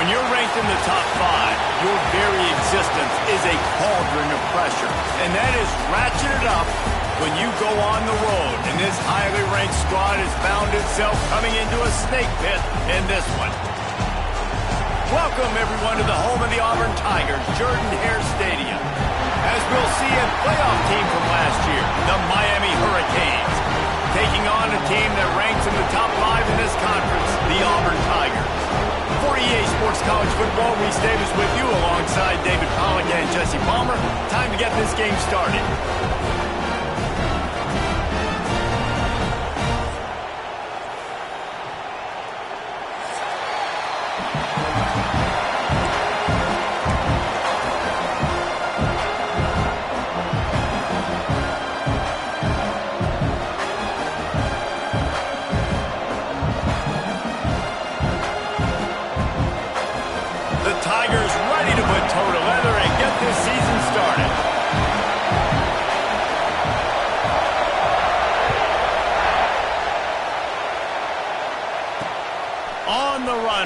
When you're ranked in the top 5, your very existence is a cauldron of pressure. And that is ratcheted up when you go on the road. And this highly ranked squad has found itself coming into a snake pit in this one. Welcome, everyone, to the home of the Auburn Tigers, Jordan-Hare Stadium. As we'll see a playoff team from last year, the Miami Hurricanes, taking on a team that ranks in the top 5 in this conference, the Auburn Tigers. For EA Sports College Football, Reese Davis with you alongside David Pollock and Jesse Palmer. Time to get this game started.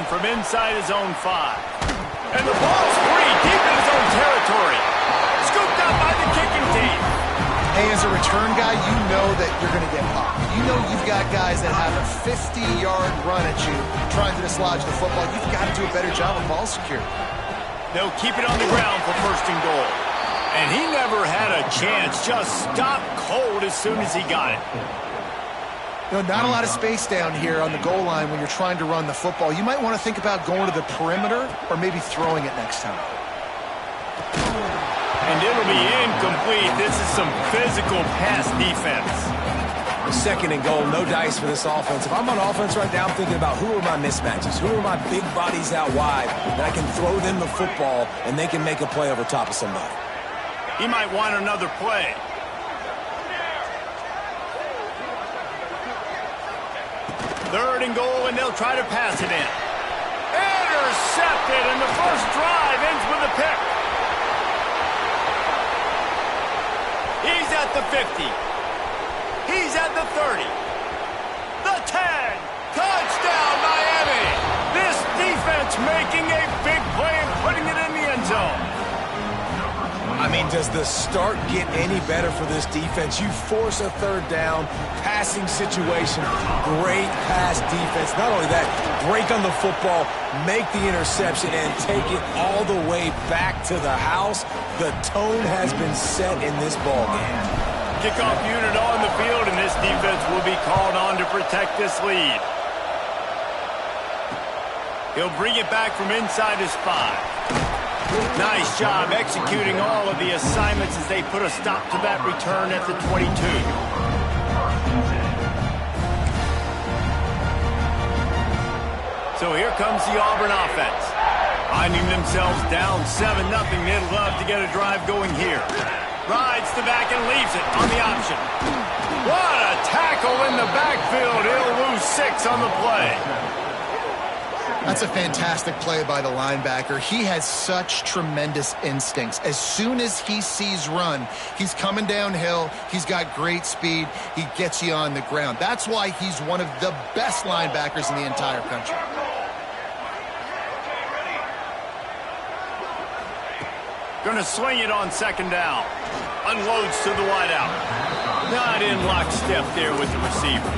From inside his own 5. And the ball's free, deep in his own territory. Scooped up by the kicking team. Hey, as a return guy, you know that you're going to get popped. You know you've got guys that have a 50-yard run at you trying to dislodge the football. You've got to do a better job of ball security. They'll keep it on the ground for 1st and goal. And he never had a chance. Just stopped cold as soon as he got it. You know, not a lot of space down here on the goal line when you're trying to run the football. You might want to think about going to the perimeter or maybe throwing it next time. And it'll be incomplete. This is some physical pass defense. 2nd and goal, no dice for this offense. If I'm on offense right now, I'm thinking about who are my mismatches, who are my big bodies out wide, and I can throw them the football, and they can make a play over top of somebody. He might want another play. 3rd and goal, and they'll try to pass it in. Intercepted, and the first drive ends with a pick. He's at the 50. He's at the 30. The 10. Touchdown, Miami. This defense making a big play and putting it in the end zone. I mean, does the start get any better for this defense? You force a 3rd down, passing situation, great pass defense. Not only that, break on the football, make the interception, and take it all the way back to the house. The tone has been set in this ballgame. Kickoff unit on the field, and this defense will be called on to protect this lead. He'll bring it back from inside his 5. Nice job executing all of the assignments as they put a stop to that return at the 22. So here comes the Auburn offense. Finding themselves down 7-0, they'd love to get a drive going here. Rides the back and leaves it on the option. What a tackle in the backfield. He'll lose 6 on the play. That's a fantastic play by the linebacker. He has such tremendous instincts. As soon as he sees run, he's coming downhill. He's got great speed. He gets you on the ground. That's why he's one of the best linebackers in the entire country. Going to swing it on 2nd down. Unloads to the wideout. Not in lockstep there with the receiver.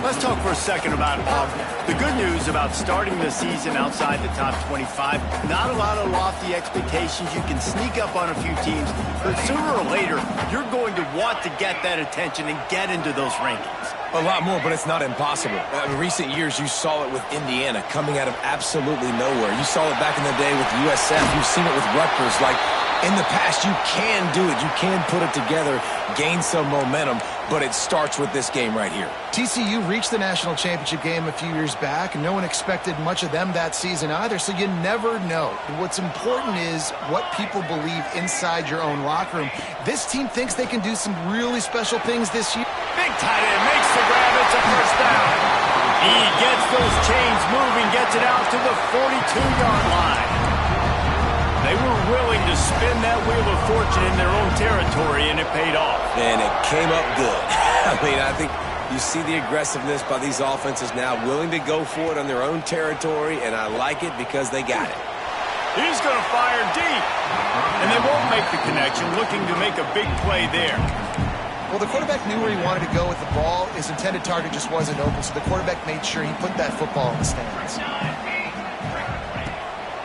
Let's talk for a second about Auburn. The good news about starting the season outside the top 25, not a lot of lofty expectations. You can sneak up on a few teams, but sooner or later, you're going to want to get that attention and get into those rankings. A lot more, but it's not impossible. In recent years, you saw it with Indiana coming out of absolutely nowhere. You saw it back in the day with USF. You've seen it with Rutgers. Like, in the past, you can do it. You can put it together, gain some momentum, but it starts with this game right here. TCU reached the national championship game a few years back, and no one expected much of them that season either, so you never know. What's important is what people believe inside your own locker room. This team thinks they can do some really special things this year. Big tight end makes the grab. It's a 1st down. He gets those chains moving, gets it out to the 42-yard line. They were willing to spin that wheel of fortune in their own territory, and it paid off. And it came up good. I mean, I think you see the aggressiveness by these offenses now, willing to go for it on their own territory, and I like it because they got it. He's going to fire deep, and they won't make the connection, looking to make a big play there. Well, the quarterback knew where he wanted to go with the ball. His intended target just wasn't open, so the quarterback made sure he put that football in the stands.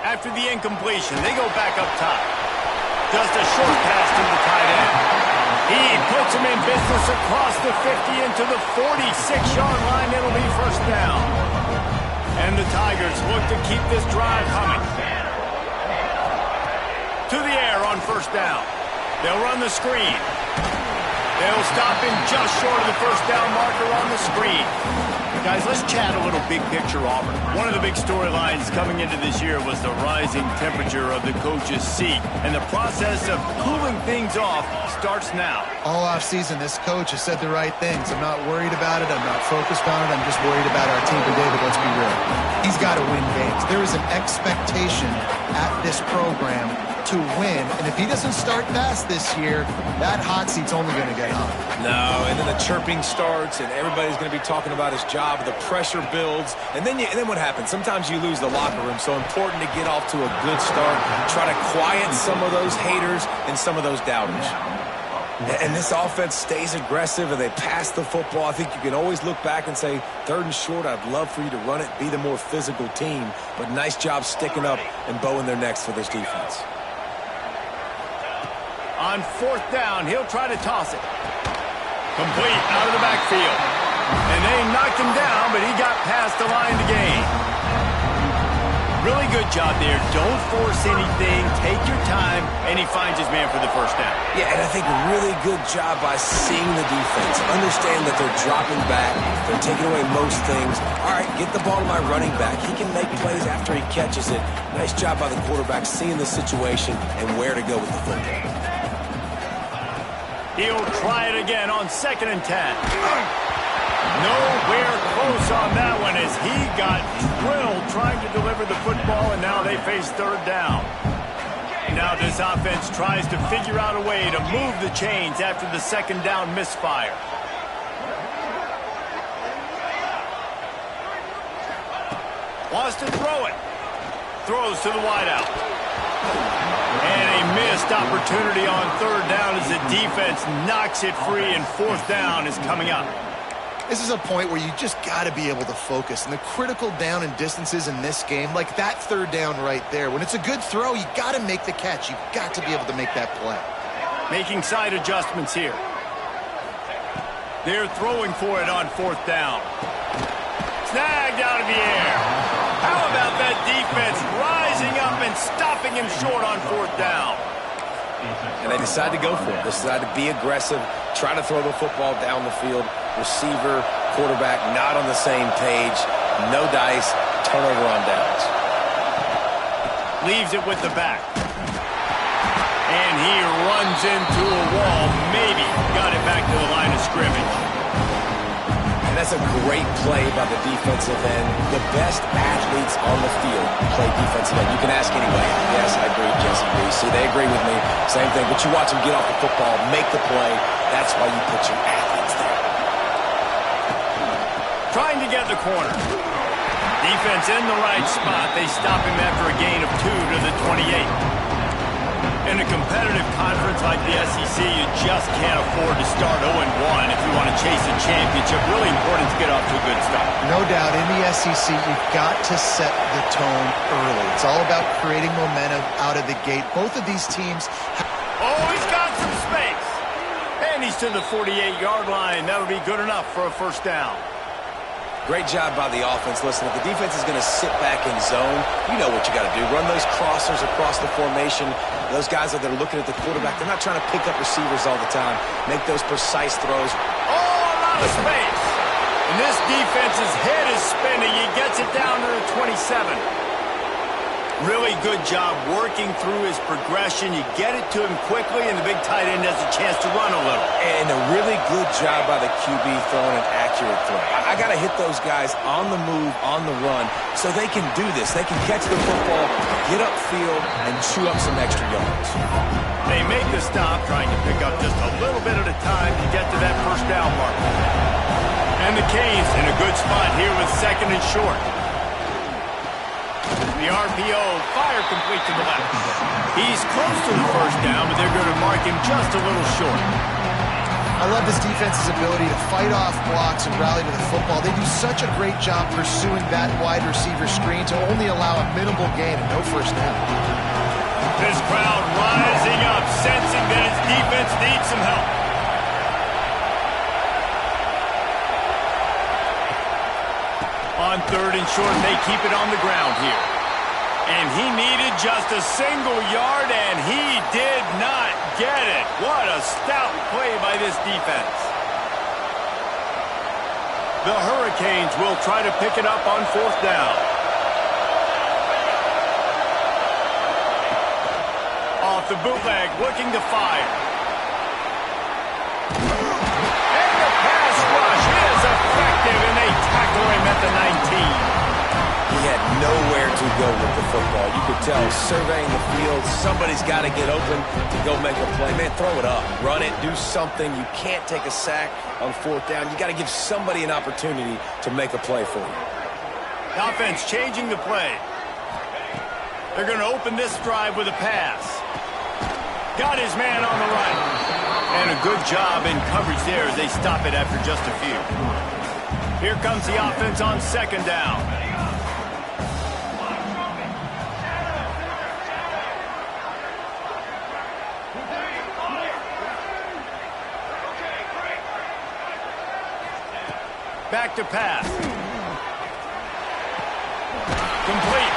After the incompletion, they go back up top. Just a short pass to the tight end. He puts him in business across the 50 into the 46-yard line. It'll be 1st down. And the Tigers look to keep this drive humming. To the air on 1st down. They'll run the screen. They'll stop him just short of the 1st down marker on the screen. Guys, let's chat a little big picture Auburn. One of the big storylines coming into this year was the rising temperature of the coach's seat. And the process of cooling things off starts now. All offseason, this coach has said the right things. I'm not worried about it. I'm not focused on it. I'm just worried about our team today, but let's be real. He's got to win games. There is an expectation at this program to win, and if he doesn't start fast this year, that hot seat's only going to get hot. No, and then the chirping starts, and everybody's going to be talking about his job. The pressure builds, and then what happens? Sometimes you lose the locker room, so important to get off to a good start. Try to quiet some of those haters and some of those doubters. And this offense stays aggressive, and they pass the football. I think you can always look back and say, 3rd and short, I'd love for you to run it, be the more physical team, but nice job sticking up and bowing their necks for this defense. On 4th down, he'll try to toss it. Complete out of the backfield. And they knocked him down, but he got past the line to gain. Really good job there. Don't force anything. Take your time, and he finds his man for the 1st down. Yeah, and I think a really good job by seeing the defense. Understand that they're dropping back. They're taking away most things. All right, get the ball to my running back. He can make plays after he catches it. Nice job by the quarterback seeing the situation and where to go with the football. He'll try it again on 2nd and 10. Nowhere close on that one as he got drilled trying to deliver the football, and now they face 3rd down. Now this offense tries to figure out a way to move the chains after the 2nd down misfire. Wants to throw it. Throws to the wideout. And a missed opportunity on 3rd down as the defense knocks it free, and 4th down is coming up. This is a point where you just got to be able to focus. And the critical down and distances in this game, like that 3rd down right there, when it's a good throw, you got to make the catch. You got to be able to make that play. Making side adjustments here. They're throwing for it on 4th down. Snagged out of the air. How about that defense rising up and stopping him short on 4th down? And they decide to go for it. They decide to be aggressive, try to throw the football down the field. Receiver, quarterback, not on the same page. No dice, turnover on downs. Leaves it with the back. And he runs into a wall. Maybe got it back to the line of scrimmage. And that's a great play by the defensive end. The best athletes on the field play defensive end. You can ask anybody. Yes, I agree, Jesse Reese. See, they agree with me. Same thing. But you watch them get off the football, make the play. That's why you put your athletes there. Trying to get the corner. Defense in the right spot. They stop him after a gain of 2 to the 28. In a competitive conference like the SEC, you just can't afford to start 0-1 if you want to chase a championship. Really important to get off to a good start. No doubt, in the SEC, you've got to set the tone early. It's all about creating momentum out of the gate. Both of these teams... Oh, he's got some space. And he's to the 48-yard line. That'll be good enough for a first down. Great job by the offense. Listen, if the defense is going to sit back in zone, you know what you got to do. Run those crossers across the formation. Those guys that are looking at the quarterback, they're not trying to pick up receivers all the time. Make those precise throws. Oh, a lot of space. And this defense's head is spinning. He gets it down to the 27. Really good job working through his progression. You get it to him quickly, and the big tight end has a chance to run a little. And a really good job by the QB throwing an accurate throw. I got to hit those guys on the move, on the run, so they can do this. They can catch the football, get upfield, and chew up some extra yards. They make the stop, trying to pick up just a little bit at a time to get to that first down mark. And the Canes in a good spot here with second and short. The RPO, fire complete to the left. He's close to the first down, but they're going to mark him just a little short. I love this defense's ability to fight off blocks and rally to the football. They do such a great job pursuing that wide receiver screen to only allow a minimal gain and no first down. This crowd rising up, sensing that its defense needs some help. On third and short, they keep it on the ground here. And he needed just a single yard, and he did not get it. What a stout play by this defense. The Hurricanes will try to pick it up on fourth down. Off the bootleg, looking to fire. And the pass rush is effective, and they tackle him at the 19. He had nowhere to go with the football. You could tell, surveying the field, somebody's got to get open to go make a play. Man, throw it up. Run it. Do something. You can't take a sack on fourth down. You got to give somebody an opportunity to make a play for you. The offense changing the play. They're going to open this drive with a pass. Got his man on the right. And a good job in coverage there as they stop it after just a few. Here comes the offense on second down. Back to pass. Complete.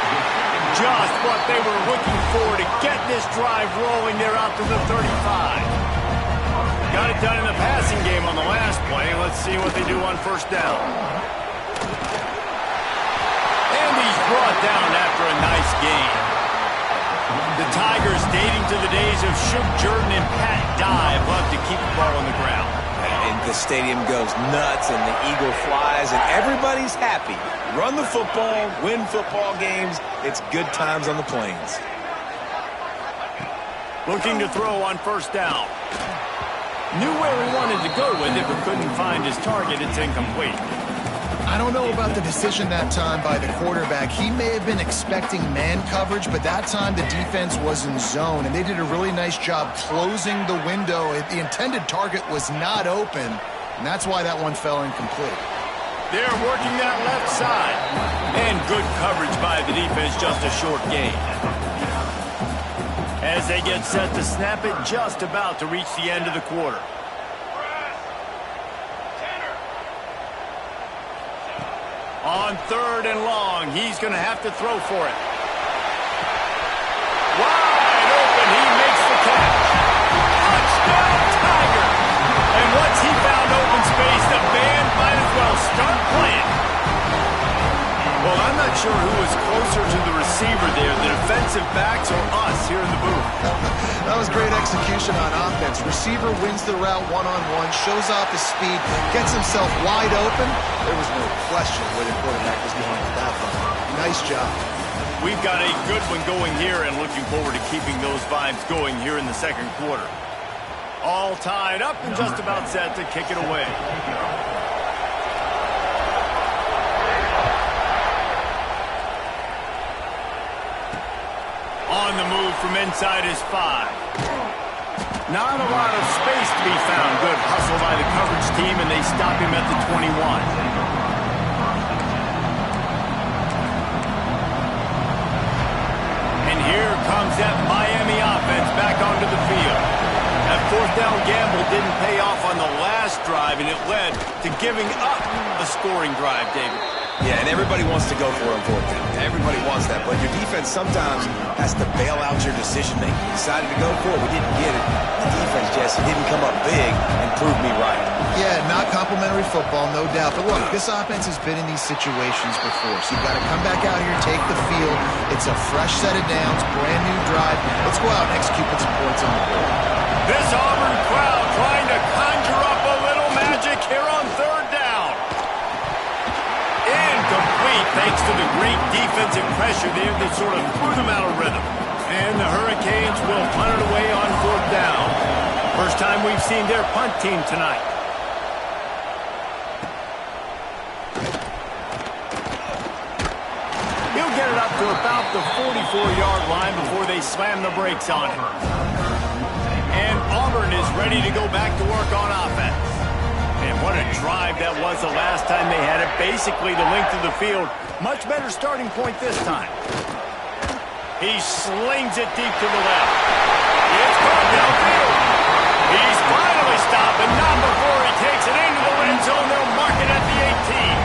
Just what they were looking for to get this drive rolling. They're out to the 35. Got it done in the passing game on the last play. Let's see what they do on first down. And he's brought down after a nice gain. The Tigers, dating to the days of Shug Jordan and Pat Dye, love to keep the ball on the ground. And the stadium goes nuts, and the eagle flies, and everybody's happy. Run the football, win football games. It's good times on the plains. Looking to throw on first down. Knew where he wanted to go with it, but couldn't find his target. It's incomplete. I don't know about the decision that time by the quarterback. He may have been expecting man coverage, but that time the defense was in zone, and they did a really nice job closing the window. The intended target was not open, and that's why that one fell incomplete. They're working that left side. And good coverage by the defense, just a short gain. As they get set to snap it, just about to reach the end of the quarter. On third and long, he's going to have to throw for it. Wide open, he makes the catch. Touchdown, Tiger! And once he found open space, the band might as well start playing. Well, I'm not sure who was closer to the receiver there, the defensive backs or us here in the booth. That was great execution on offense. Receiver wins the route one-on-one, shows off his speed, gets himself wide open. There was no question where the quarterback was going with that one. Nice job. We've got a good one going here and looking forward to keeping those vibes going here in the second quarter. All tied up and just about set to kick it away. On the move from inside his 5. Not a lot of space to be found. Good hustle by the coverage team, and they stop him at the 21. Here comes that Miami offense back onto the field. That fourth down gamble didn't pay off on the last drive, and it led to giving up a scoring drive, David. Yeah, and everybody wants to go for it on fourth down. Everybody wants that, but your defense sometimes has to bail out your decision-making. You decided to go for it, we didn't get it. The defense, Jesse, didn't come up big and prove me right. Yeah, not complimentary football, no doubt. But look, this offense has been in these situations before, so you've got to come back out here, take the field. It's a fresh set of downs, brand new drive. Let's go out and execute with some points on the board. This Auburn crowd trying to conjure up a little magic here on third down. Incomplete thanks to the great defensive pressure there that sort of threw them out of rhythm. And the Hurricanes will punt it away on fourth down. First time we've seen their punt team tonight. He'll get it up to about the 44-yard line before they slam the brakes on him. And Auburn is ready to go back to work on offense. And what a drive that was the last time they had it. Basically the length of the field. Much better starting point this time. He slings it deep to the left. It's caught downfield. He's finally stopped, but not before he takes it into the red zone. They'll mark it at the 18.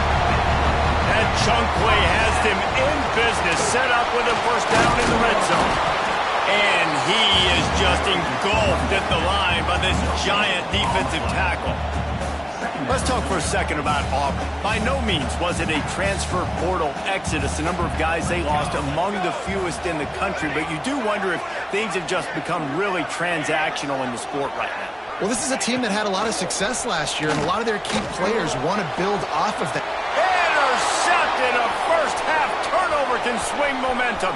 That chunk play has them in business, set up with a first down in the red zone. And he is just engulfed at the line by this giant defensive tackle. Let's talk for a second about Auburn. By no means was it a transfer portal exodus. The number of guys they lost among the fewest in the country, but you do wonder if things have just become really transactional in the sport right now. Well, this is a team that had a lot of success last year, and a lot of their key players want to build off of that. Intercepted! A first-half turnover can swing momentum.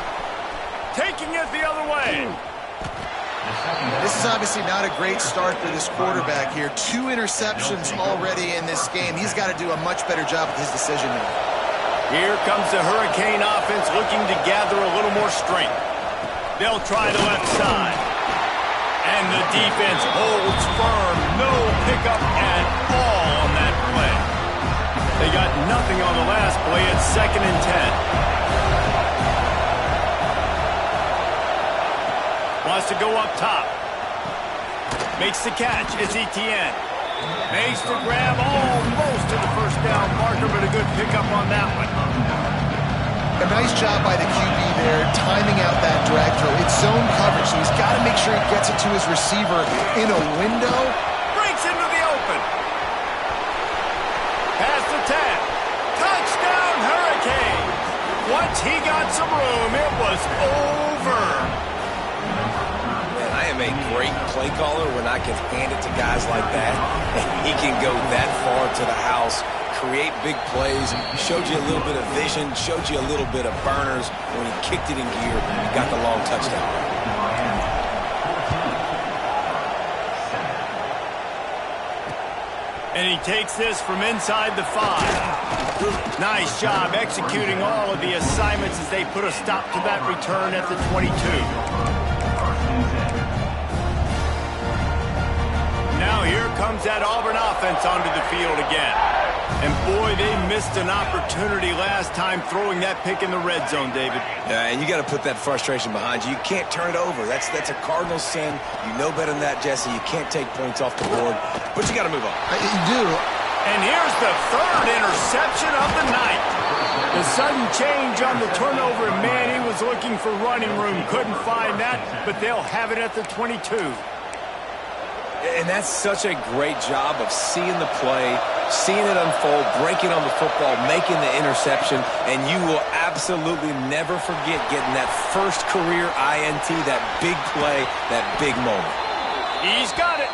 Taking it the other way. This is obviously not a great start for this quarterback here. 2 interceptions already in this game. He's got to do a much better job with his decision-making. Here comes the Hurricane offense looking to gather a little more strength. They'll try the left side. And the defense holds firm. No pickup at all on that play. They got nothing on the last play. It's 2nd and 10. Wants to go up top. Makes the catch. It's Etienne. Makes the grab almost to the first down marker, but a good pickup on that one. A nice job by the QB there, timing out that drag throw. It's zone coverage, so he's got to make sure he gets it to his receiver in a window. Breaks into the open. Past the 10. Touchdown, Hurricane. Once he got some room, it was over. I am a great play caller when I can hand it to guys like that. And he can go that far to the house, create big plays, showed you a little bit of vision, showed you a little bit of burners when he kicked it in gear and got the long touchdown. And he takes this from inside the 5. Nice job executing all of the assignments as they put a stop to that return at the 22. Now here comes that Auburn offense onto the field again. And boy, they missed an opportunity last time throwing that pick in the red zone, David. Yeah, and you got to put that frustration behind you. You can't turn it over. That's a cardinal sin. You know better than that, Jesse. You can't take points off the board, but you got to move on. You do. And here's the 3rd interception of the night. The sudden change on the turnover, and man, he was looking for running room. Couldn't find that, but they'll have it at the 22. And that's such a great job of seeing the play, seeing it unfold, breaking on the football, making the interception, and you will absolutely never forget getting that first career INT, that big play, that big moment. He's got it.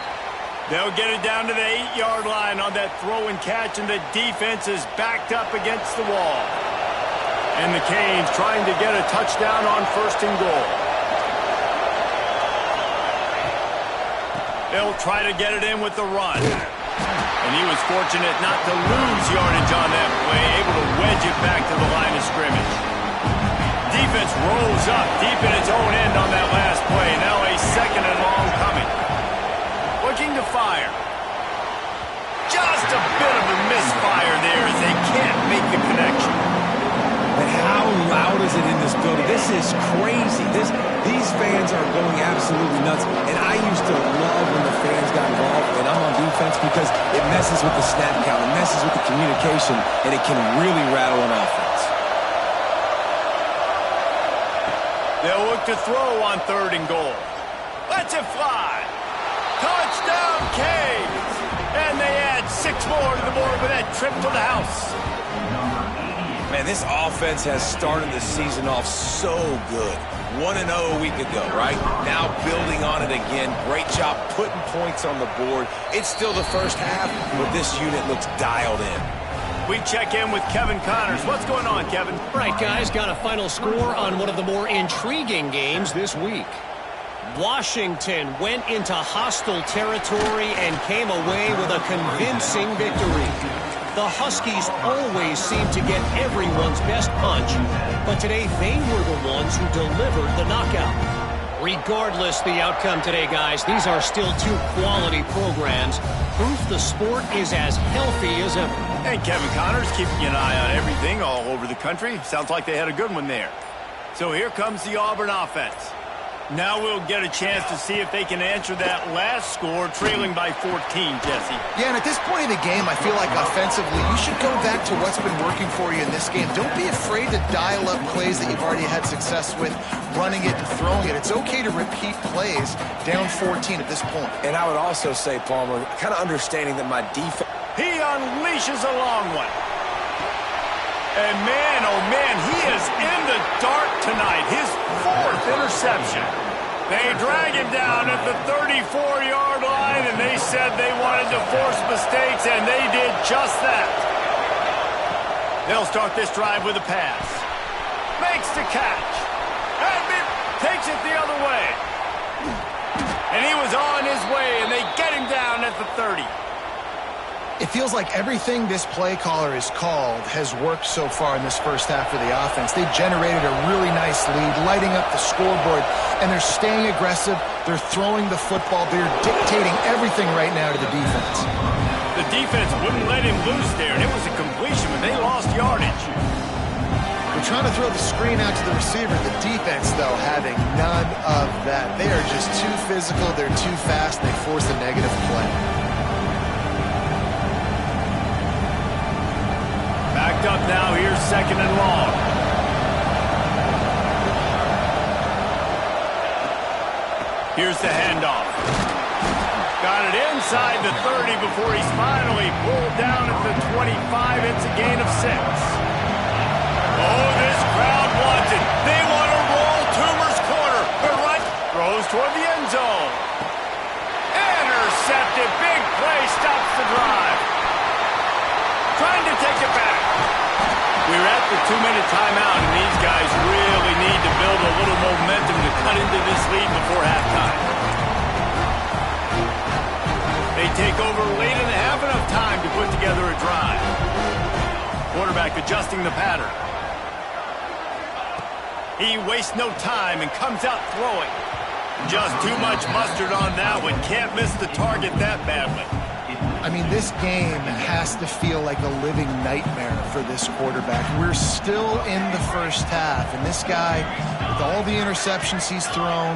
They'll get it down to the 8-yard line on that throw and catch, and the defense is backed up against the wall. And the Canes trying to get a touchdown on 1st and goal. They'll try to get it in with the run. And he was fortunate not to lose yardage on that play, able to wedge it back to the line of scrimmage. Defense rolls up deep in its own end on that last play. Now a 2nd and long coming. Looking to fire. Just a bit of a misfire there as they can't make the connection. But how loud is it in this building? This is crazy. These fans are going absolutely nuts. And I used to love when the fans got involved, and I'm on defense, because it messes with the snap count, it messes with the communication, and it can really rattle an offense. They'll look to throw on 3rd and goal. Lets it fly. Touchdown, Canes! And they add 6 more to the board with that trip to the house. Man, this offense has started the season off so good. 1-0 a week ago, right? Now building on it again. Great job putting points on the board. It's still the first half, but this unit looks dialed in. We check in with Kevin Connors. What's going on, Kevin? Right, guys, got a final score on one of the more intriguing games this week. Washington went into hostile territory and came away with a convincing victory. The Huskies always seem to get everyone's best punch, but today they were the ones who delivered the knockout. Regardless the outcome today, guys, these are still 2 quality programs. Proof the sport is as healthy as ever. And Kevin Connors keeping an eye on everything all over the country. Sounds like they had a good one there. So here comes the Auburn offense. Now we'll get a chance to see if they can answer that last score, trailing by 14, Jesse. Yeah, and at this point in the game, I feel like offensively, you should go back to what's been working for you in this game. Don't be afraid to dial up plays that you've already had success with, running it and throwing it. It's okay to repeat plays down 14 at this point. And I would also say, Palmer, kind of understanding that my defense... He unleashes a long one. And man, oh man, he is in the dark tonight. His 4th interception. They drag him down at the 34-yard line, and they said they wanted to force mistakes, and they did just that. They'll start this drive with a pass. Makes the catch. And takes it the other way. And he was on his way, and they get him down at the 30. It feels like everything this play caller has called has worked so far in this first half of the offense. They generated a really nice lead, lighting up the scoreboard, and they're staying aggressive. They're throwing the football. They're dictating everything right now to the defense. The defense wouldn't let him loose there, and it was a completion, but they lost yardage. They're trying to throw the screen out to the receiver. The defense, though, having none of that. They are just too physical. They're too fast. They force a negative play. Backed up now, here's 2nd and long. Here's the handoff. Got it inside the 30 before he's finally pulled down at the 25. It's a gain of 6. Oh, this crowd wants it. They want to roll Toomer's corner. The right throws toward the end zone. Intercepted. Big play stops the drive. Trying to take it back. We're at the 2-minute timeout, and these guys really need to build a little momentum to cut into this lead before halftime. They take over late in the half, enough time to put together a drive. Quarterback adjusting the pattern. He wastes no time and comes out throwing. Just too much mustard on that one. Can't miss the target that badly. I mean, this game has to feel like a living nightmare for this quarterback. We're still in the first half, and this guy, with all the interceptions he's thrown,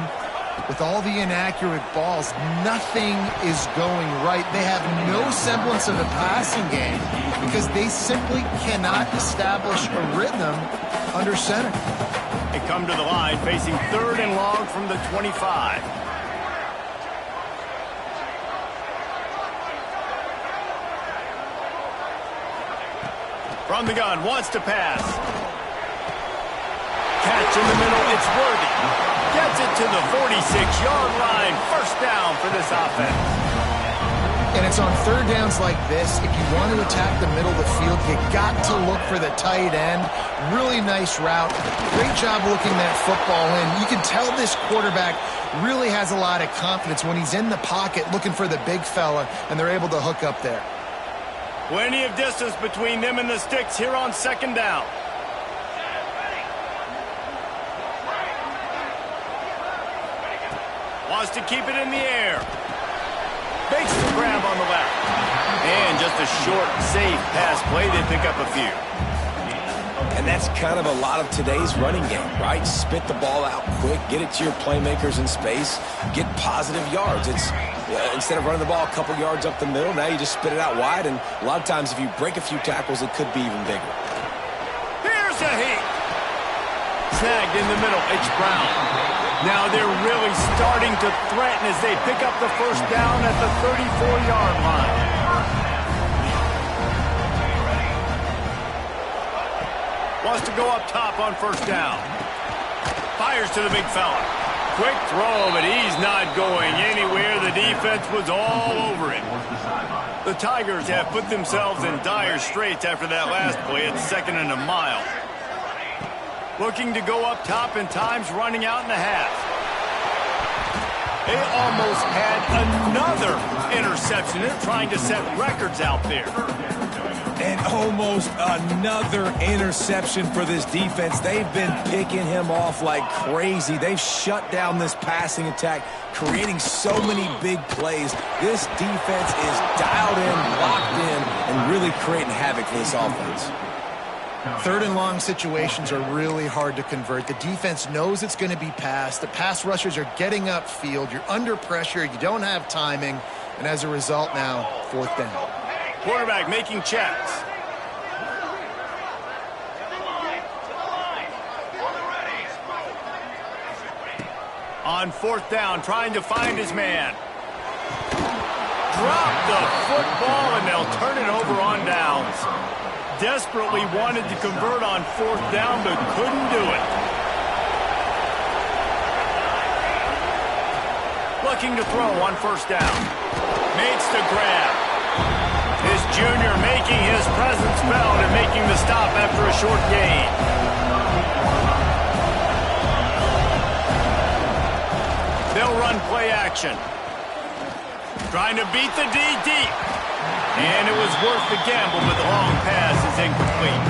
with all the inaccurate balls, nothing is going right. They have no semblance of a passing game because they simply cannot establish a rhythm under center. They come to the line facing 3rd and long from the 25. From the gun, wants to pass. Catch in the middle, it's Worthy. Gets it to the 46-yard line. First down for this offense. And it's on third downs like this. If you want to attack the middle of the field, you got to look for the tight end. Really nice route. Great job looking that football in. You can tell this quarterback really has a lot of confidence when he's in the pocket looking for the big fella, and they're able to hook up there. Plenty of distance between them and the sticks here on second down. Wants to keep it in the air. Makes the grab on the left. And just a short, safe pass play. They pick up a few. And that's kind of a lot of today's running game, right? Spit the ball out quick, get it to your playmakers in space, get positive yards. It's instead of running the ball a couple yards up the middle, now you just spit it out wide. And a lot of times if you break a few tackles, it could be even bigger. Here's a heat. Snagged in the middle. It's Brown. Now they're really starting to threaten as they pick up the first down at the 34-yard line. Wants to go up top on first down. Fires to the big fella. Quick throw, but he's not going anywhere. The defense was all over it. The Tigers have put themselves in dire straits after that last play. It's 2nd and a mile. Looking to go up top, and time's running out in the half. They almost had another interception. They're trying to set records out there. And almost another interception for this defense. They've been picking him off like crazy. They've shut down this passing attack, creating so many big plays. This defense is dialed in, locked in, and really creating havoc for this offense. Third and long situations are really hard to convert. The defense knows it's going to be passed. The pass rushers are getting upfield. You're under pressure. You don't have timing. And as a result now, 4th down. Quarterback making checks. On 4th down, trying to find his man. Drop the football, and they'll turn it over on downs. Desperately wanted to convert on 4th down, but couldn't do it. Looking to throw on 1st down. Makes the grab. His junior making his presence felt and making the stop after a short gain. They'll run play action. Trying to beat the D deep. And it was worth the gamble, but the long pass is incomplete.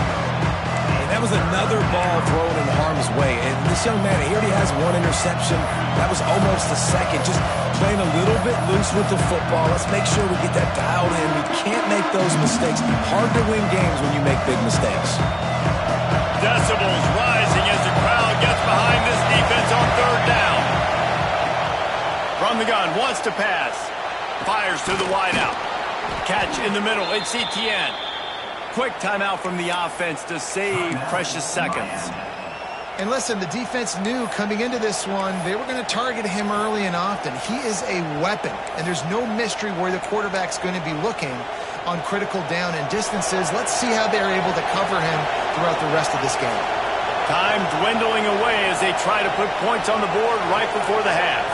And that was another ball thrown in harm's way. And this young man, he already has 1 interception. That was almost the second. Just playing a little bit loose with the football. Let's make sure we get that dialed in. We can't make those mistakes. Hard to win games when you make big mistakes. Decibels rising as the crowd gets behind this defense on 3rd down. From the gun, wants to pass. Fires to the wideout. Catch in the middle, it's Etienne. Quick timeout from the offense to save precious seconds. And listen, the defense knew coming into this one, they were going to target him early and often. He is a weapon, and there's no mystery where the quarterback's going to be looking on critical down and distances. Let's see how they're able to cover him throughout the rest of this game. Time dwindling away as they try to put points on the board right before the half.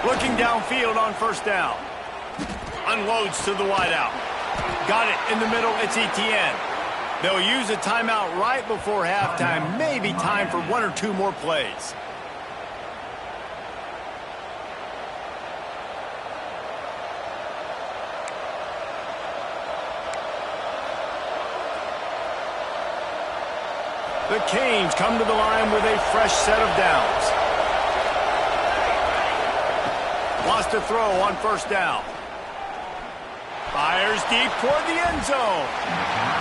Looking downfield on 1st down. Unloads to the wideout. Got it in the middle, it's Etienne. They'll use a timeout right before halftime. Maybe time for 1 or 2 more plays. The Canes come to the line with a fresh set of downs. Wants to throw on 1st down. Fires deep toward the end zone.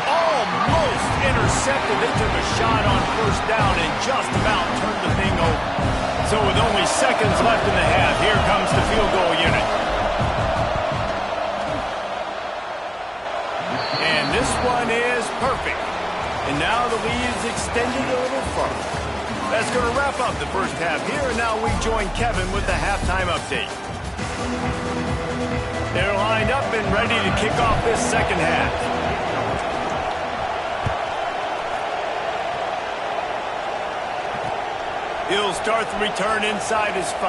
Almost intercepted. They took a shot on 1st down and just about turned the thing over. So with only seconds left in the half, here comes the field goal unit. And this one is perfect. And now the lead is extended a little further. That's going to wrap up the first half here, and now we join Kevin with the halftime update. They're lined up and ready to kick off this second half. He'll start the return inside his 5.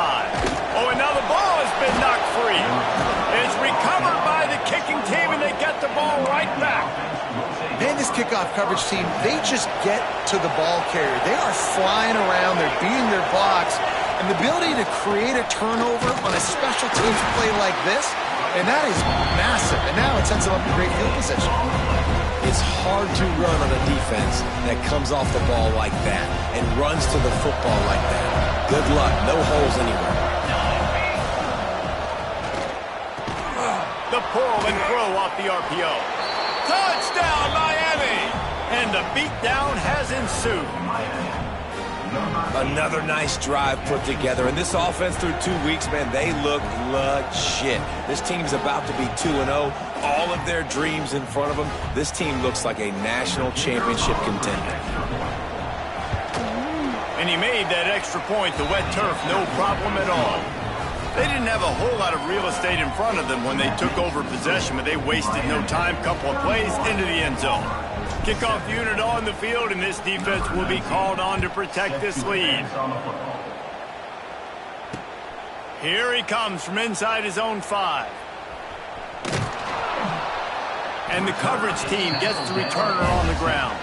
Oh, and now the ball has been knocked free. It's recovered by the kicking team, and they get the ball right back. Man, this kickoff coverage team, they just get to the ball carrier. They are flying around. They're beating their blocks. And the ability to create a turnover on a special teams play like this, and that is massive. And now it sets them up in great field position. It's hard to run on a defense that comes off the ball like that and runs to the football like that. Good luck. No holes anywhere. The pull and throw off the RPO. Touchdown, Miami! And the beatdown has ensued. Another nice drive put together. And this offense through 2 weeks, man, they look legit. This team's about to be 2-0. All of their dreams in front of them. This team looks like a national championship contender. And he made that extra point, the wet turf, no problem at all. They didn't have a whole lot of real estate in front of them when they took over possession, but they wasted no time. Couple of plays into the end zone. Kickoff unit on the field, and this defense will be called on to protect this lead. Here he comes from inside his own 5. And the coverage team gets the returner on the ground.